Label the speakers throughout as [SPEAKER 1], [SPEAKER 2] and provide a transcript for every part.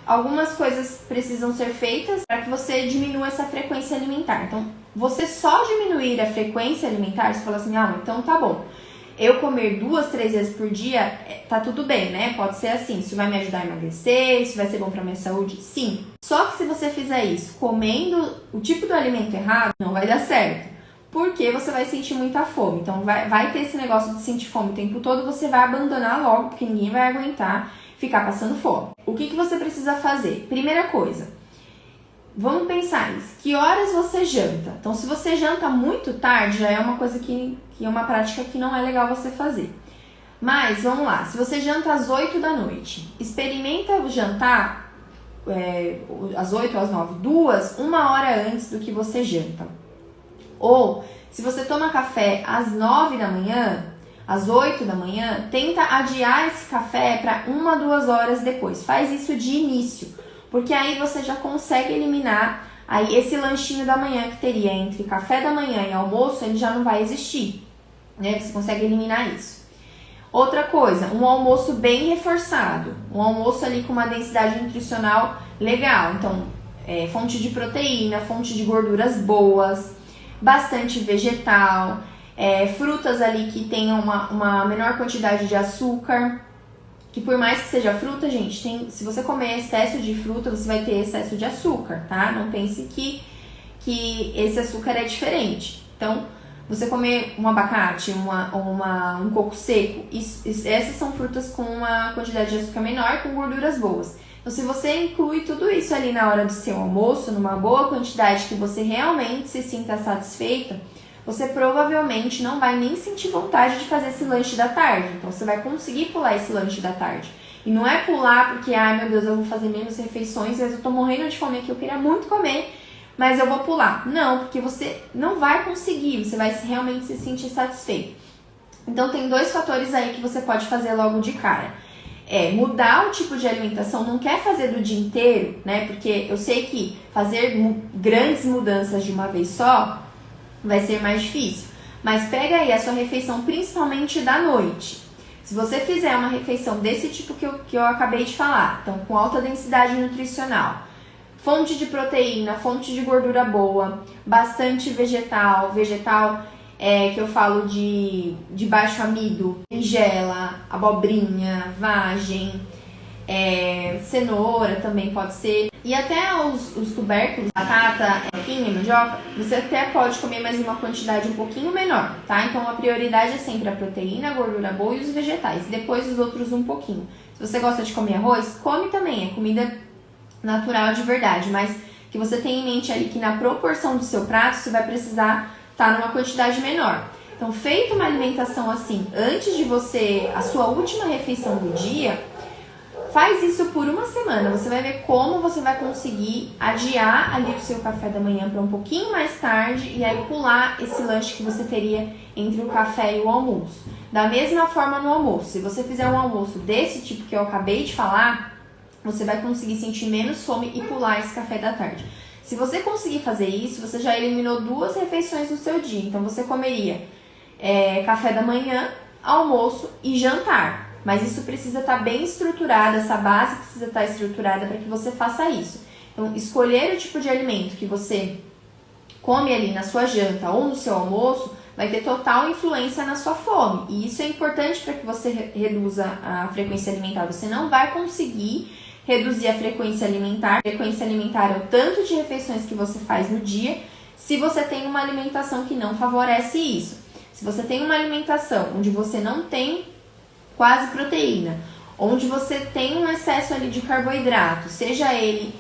[SPEAKER 1] algumas coisas precisam ser feitas para que você diminua essa frequência alimentar. Então, você só diminuir a frequência alimentar, você fala assim, então tá bom. Eu comer 2, 3 vezes por dia, tá tudo bem, né? Pode ser assim, isso vai me ajudar a emagrecer, isso vai ser bom pra minha saúde? Sim. Só que se você fizer isso comendo o tipo do alimento errado, não vai dar certo. Porque você vai sentir muita fome. Então vai ter esse negócio de sentir fome o tempo todo, você vai abandonar logo, porque ninguém vai aguentar ficar passando fome. O que você precisa fazer? Primeira coisa, vamos pensar nisso. Que horas você janta? Então, se você janta muito tarde, já é uma coisa que é uma prática que não é legal você fazer. Mas, vamos lá. Se você janta às 8 da noite, experimenta jantar às 8 ou às 9, 1 hora antes do que você janta. Ou, se você toma café às 9 da manhã, às 8 da manhã, tenta adiar esse café para 1, 2 horas depois. Faz isso de início. Porque aí você já consegue eliminar aí esse lanchinho da manhã que teria entre café da manhã e almoço, ele já não vai existir, né? Você consegue eliminar isso. Outra coisa, um almoço bem reforçado, um almoço ali com uma densidade nutricional legal. Então, fonte de proteína, fonte de gorduras boas, bastante vegetal, frutas ali que tenham uma menor quantidade de açúcar. Que por mais que seja fruta, gente, se você comer excesso de fruta, você vai ter excesso de açúcar, tá? Não pense que esse açúcar é diferente. Então, você comer um abacate, um coco seco, essas são frutas com uma quantidade de açúcar menor, com gorduras boas. Então, se você inclui tudo isso ali na hora do seu almoço, numa boa quantidade que você realmente se sinta satisfeita, você provavelmente não vai nem sentir vontade de fazer esse lanche da tarde. Então, você vai conseguir pular esse lanche da tarde. E não é pular porque, ai meu Deus, eu vou fazer menos refeições, às vezes eu tô morrendo de fome aqui, eu queria muito comer, mas eu vou pular. Não, porque você não vai conseguir, você vai realmente se sentir satisfeito. Então, tem 2 fatores aí que você pode fazer logo de cara. Mudar o tipo de alimentação, não quer fazer do dia inteiro, né? Porque eu sei que fazer grandes mudanças de uma vez só vai ser mais difícil. Mas pega aí a sua refeição, principalmente da noite. Se você fizer uma refeição desse tipo que eu acabei de falar, então com alta densidade nutricional, fonte de proteína, fonte de gordura boa, bastante vegetal que eu falo de baixo amido, berinjela, abobrinha, vagem, cenoura também pode ser. E até os tubérculos, batata, pinha, mandioca, você até pode comer, mas em uma quantidade um pouquinho menor, tá? Então a prioridade é sempre a proteína, a gordura boa e os vegetais. Depois os outros um pouquinho. Se você gosta de comer arroz, come também, é comida natural de verdade. Mas que você tenha em mente ali que na proporção do seu prato, você vai precisar estar numa quantidade menor. Então, feita uma alimentação assim, antes de a sua última refeição do dia, faz isso por uma semana, você vai ver como você vai conseguir adiar ali o seu café da manhã para um pouquinho mais tarde e aí pular esse lanche que você teria entre o café e o almoço. Da mesma forma no almoço, se você fizer um almoço desse tipo que eu acabei de falar, você vai conseguir sentir menos fome e pular esse café da tarde. Se você conseguir fazer isso, você já eliminou 2 refeições no seu dia. Então você comeria café da manhã, almoço e jantar. Mas isso precisa estar bem estruturado, essa base precisa estar estruturada para que você faça isso. Então, escolher o tipo de alimento que você come ali na sua janta ou no seu almoço vai ter total influência na sua fome. E isso é importante para que você reduza a frequência alimentar. Você não vai conseguir reduzir a frequência alimentar. A frequência alimentar é o tanto de refeições que você faz no dia se você tem uma alimentação que não favorece isso. Se você tem uma alimentação onde você não tem quase proteína, onde você tem um excesso ali de carboidrato, seja ele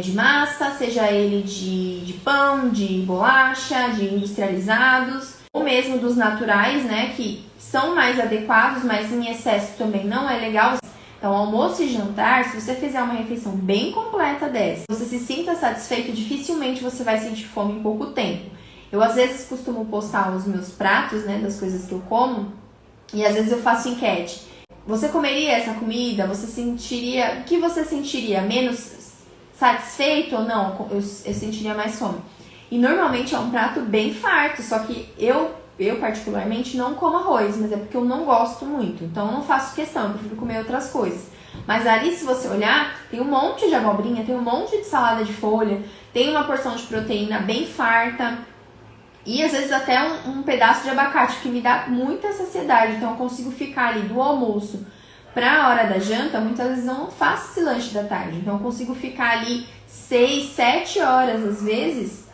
[SPEAKER 1] de massa, seja ele de pão, de bolacha, de industrializados, ou mesmo dos naturais, né, que são mais adequados, mas em excesso também não é legal. Então, almoço e jantar, se você fizer uma refeição bem completa dessa, você se sinta satisfeito, dificilmente você vai sentir fome em pouco tempo. Eu, às vezes, costumo postar os meus pratos, né, das coisas que eu como, e às vezes eu faço enquete. Você comeria essa comida? O que você sentiria? Menos satisfeito ou não? Eu sentiria mais fome. E normalmente é um prato bem farto, só que eu particularmente não como arroz, mas é porque eu não gosto muito. Então eu não faço questão, eu prefiro comer outras coisas. Mas ali, se você olhar, tem um monte de abobrinha, tem um monte de salada de folha, tem uma porção de proteína bem farta e às vezes até um pedaço de abacate, que me dá muita saciedade. Então eu consigo ficar ali do almoço para a hora da janta. Muitas vezes eu não faço esse lanche da tarde, então eu consigo ficar ali 6, 7 horas às vezes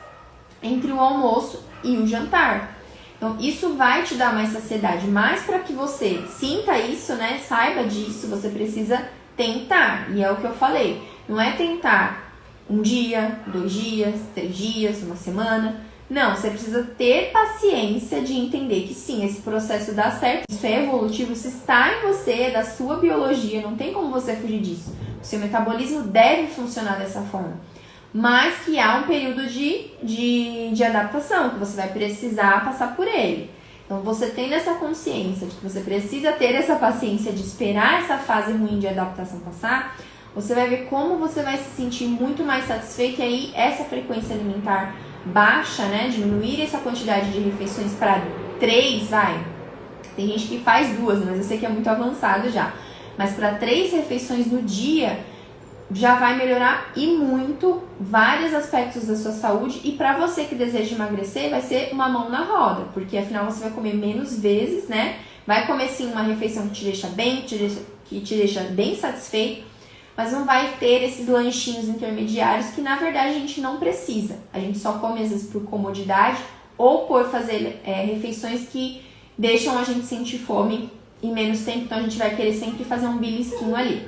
[SPEAKER 1] entre o almoço e o jantar. Então isso vai te dar mais saciedade, mas para que você sinta isso, né, saiba disso, você precisa tentar. E é o que eu falei, não é tentar um dia, 2 dias, 3 dias, uma semana. Não, você precisa ter paciência de entender que sim, esse processo dá certo, isso é evolutivo, isso está em você, é da sua biologia, não tem como você fugir disso. O seu metabolismo deve funcionar dessa forma. Mas que há um período de adaptação, que você vai precisar passar por ele. Então, você tendo essa consciência de que você precisa ter essa paciência de esperar essa fase ruim de adaptação passar, você vai ver como você vai se sentir muito mais satisfeito. E aí, essa frequência alimentar baixa, né? Diminuir essa quantidade de refeições para 3, vai. Tem gente que faz 2, mas eu sei que é muito avançado já. Mas para 3 refeições no dia, já vai melhorar e muito vários aspectos da sua saúde. E para você que deseja emagrecer, vai ser uma mão na roda, porque afinal você vai comer menos vezes, né? Vai comer sim uma refeição que te deixa bem, que te deixa bem satisfeito, mas não vai ter esses lanchinhos intermediários que na verdade a gente não precisa. A gente só come às vezes por comodidade ou por fazer refeições que deixam a gente sentir fome em menos tempo, então a gente vai querer sempre fazer um belisquinho ali.